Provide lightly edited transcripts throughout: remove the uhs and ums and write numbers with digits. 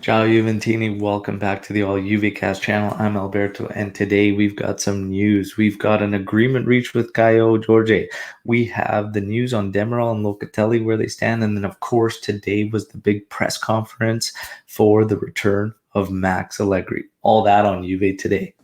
Ciao Juventini, welcome back to the All Juve Cast channel. I'm Alberto, and today we've got some news. We've got an agreement reached with Kaio Jorge. We have the news on Demiral and Locatelli, where they stand, and then of course today was the big press conference for the return of Max Allegri. All that on Juve today.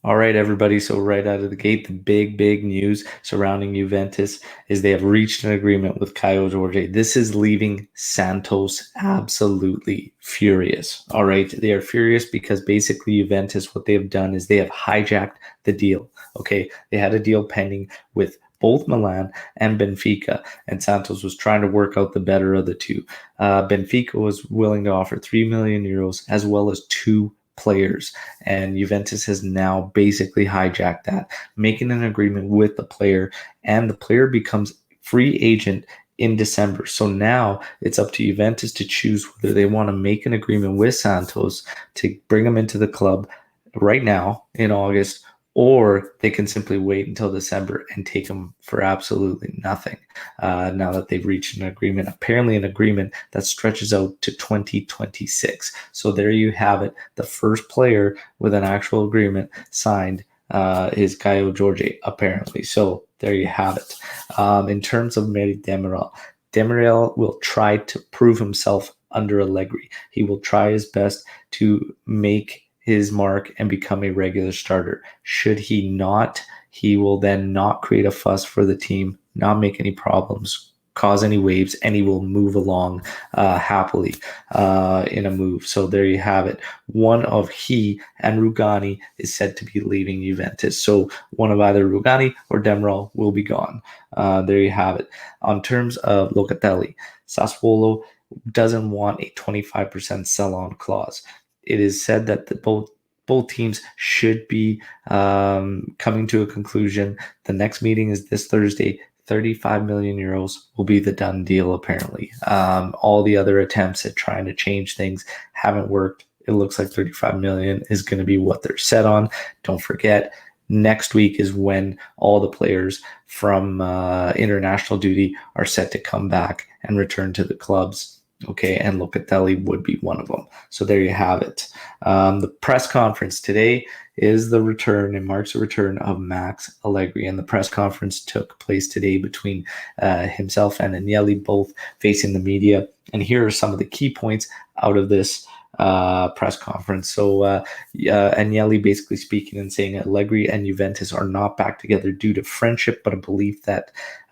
All right, everybody. So right out of the gate, the big news surrounding Juventus is they have reached an agreement with Kaio Jorge. This is leaving Santos absolutely furious. All right. They are furious because basically Juventus, what they have done is they have hijacked the deal. Okay. They had a deal pending with both Milan and Benfica, and Santos was trying to work out the better of the two. Benfica was willing to offer 3 million euros as well as two players, and Juventus has now basically hijacked that, making an agreement with the player, and the player becomes free agent in December. So now it's up to Juventus to choose whether they want to make an agreement with Santos to bring him into the club right now in August, or they can simply wait until December and take him for absolutely nothing. Now that they've reached an agreement, apparently an agreement that stretches out to 2026. So there you have it. The first player with an actual agreement signed is Kaio Jorge, apparently. So there you have it. In terms of Mary Demiral, Demiral will try to prove himself under Allegri. He will try his best to make his mark and become a regular starter. Should he not, he will then not create a fuss for the team, not make any problems, cause any waves, and he will move along happily in a move. So there you have it. One of he and Rugani is said to be leaving Juventus. So one of either Rugani or Demiral will be gone. There you have it. On terms of Locatelli, Sassuolo doesn't want a 25% sell-on clause. It is said that both teams should be coming to a conclusion. The next meeting is this Thursday. 35 million euros will be the done deal, apparently. All the other attempts at trying to change things haven't worked. It looks like 35 million is going to be what they're set on. Don't forget, next week is when all the players from international duty are set to come back and return to the clubs. Okay, and Locatelli would be one of them. So there you have it. The press conference today is the return and marks the return of Max Allegri. And the press conference took place today between himself and Agnelli, both facing the media. And here are some of the key points out of this press conference. So Agnelli basically speaking and saying Allegri and Juventus are not back together due to friendship, but a belief that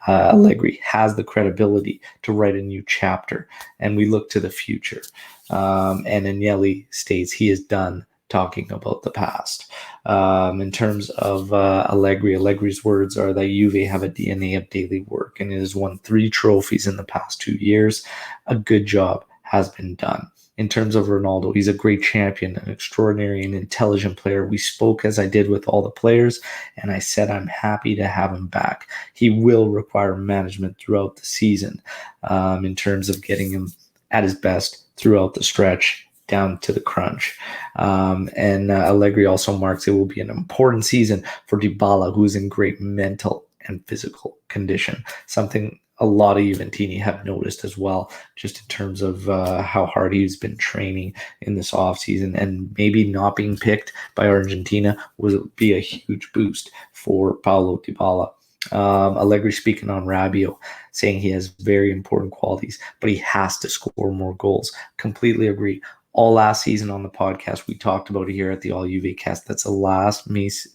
Allegri has the credibility to write a new chapter, and we look to the future. And Agnelli states he is done talking about the past. In terms of Allegri's words are that Juve have a DNA of daily work, and it has won 3 trophies in the past 2 years. A good job has been done. In terms of Ronaldo, he's a great champion, an extraordinary and intelligent player. We spoke as I did with all the players, and I said I'm happy to have him back. He will require management throughout the season in terms of getting him at his best throughout the stretch down to the crunch. And Allegri also marks it will be an important season for Dybala, who's in great mental and physical condition, something a lot of Juventini have noticed as well, just in terms of how hard he's been training in this offseason, and maybe not being picked by Argentina would be a huge boost for Paulo Dybala. Allegri speaking on Rabiot, saying he has very important qualities, but he has to score more goals. Completely agree. All last season on the podcast, we talked about it here at the All Juve Cast. That's the last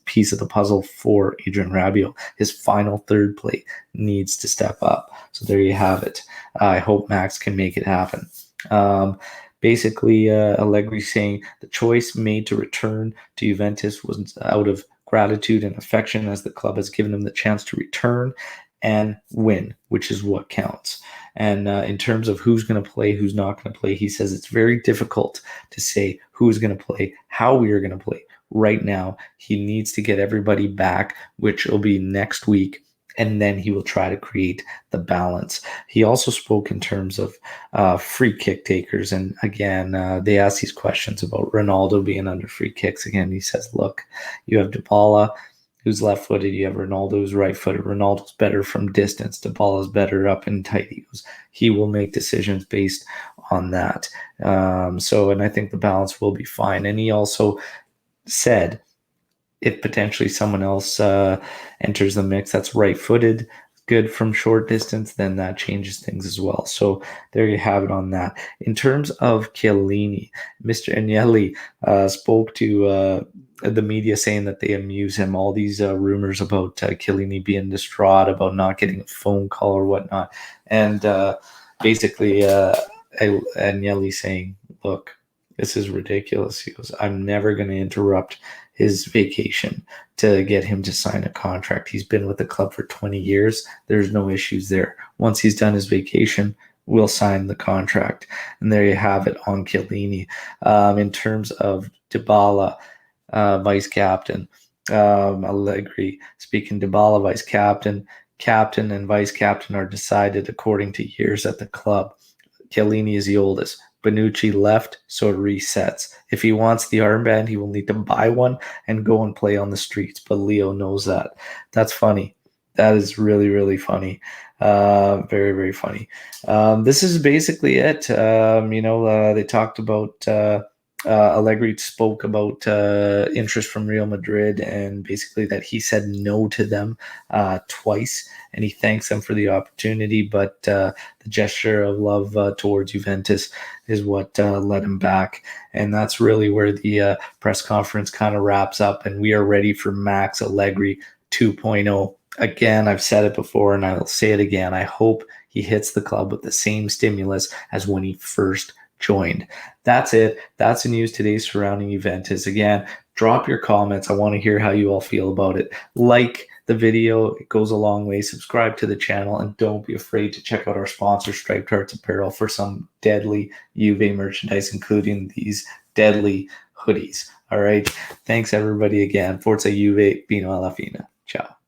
piece of the puzzle for Adrien Rabiot. His final third play needs to step up. So there you have it. I hope Max can make it happen. Basically, Allegri saying the choice made to return to Juventus was out of gratitude and affection, as the club has given him the chance to return and win, which is what counts. And in terms of who's going to play, who's not going to play, he says it's very difficult to say who's going to play, how we are going to play. Right now, he needs to get everybody back, which will be next week and then he will try to create the balance. He also spoke in terms of free kick takers. And again, they asked these questions about Ronaldo being under free kicks. Again, he says, look, you have Dybala, who's left-footed. You have Ronaldo, who's right-footed. Ronaldo's better from distance. Dybala's better up and tight. He will make decisions based on that. And I think the balance will be fine. And he also said, if potentially someone else enters the mix that's right-footed, good from short distance, then that changes things as well. So there you have it on that. In terms of Chiellini, Mr. Agnelli spoke to the media saying that they amuse him. All these rumors about Chiellini being distraught about not getting a phone call or whatnot. And basically Agnelli saying, look, this is ridiculous. He goes, I'm never going to interrupt his vacation to get him to sign a contract. He's been with the club for 20 years. There's no issues there. Once he's done his vacation, we'll sign the contract. And there you have it on Chiellini. In terms of Dybala, vice captain, Allegri speaking, Dybala, vice captain, captain and vice captain are decided according to years at the club. Chiellini is the oldest. Bonucci left, so it resets. If he wants the armband, he will need to buy one and go and play on the streets. But Leo knows that. That's funny. That is really, really funny. Very, very funny. This is basically it. They talked about Allegri spoke about interest from Real Madrid and basically that he said no to them twice, and he thanks them for the opportunity, but the gesture of love towards Juventus is what led him back. And that's really where the press conference kind of wraps up, and we are ready for Max Allegri 2.0. Again, I've said it before and I'll say it again. I hope he hits the club with the same stimulus as when he first joined. That's it. That's the news today surrounding Juventus. Again, drop your comments. I want to hear how you all feel about it. Like the video. It goes a long way. Subscribe to the channel, and don't be afraid to check out our sponsor, Striped Hearts Apparel, for some deadly Juve merchandise, including these deadly hoodies. All right. Thanks, everybody, again. Forza Juve, Bino alla fine. Ciao.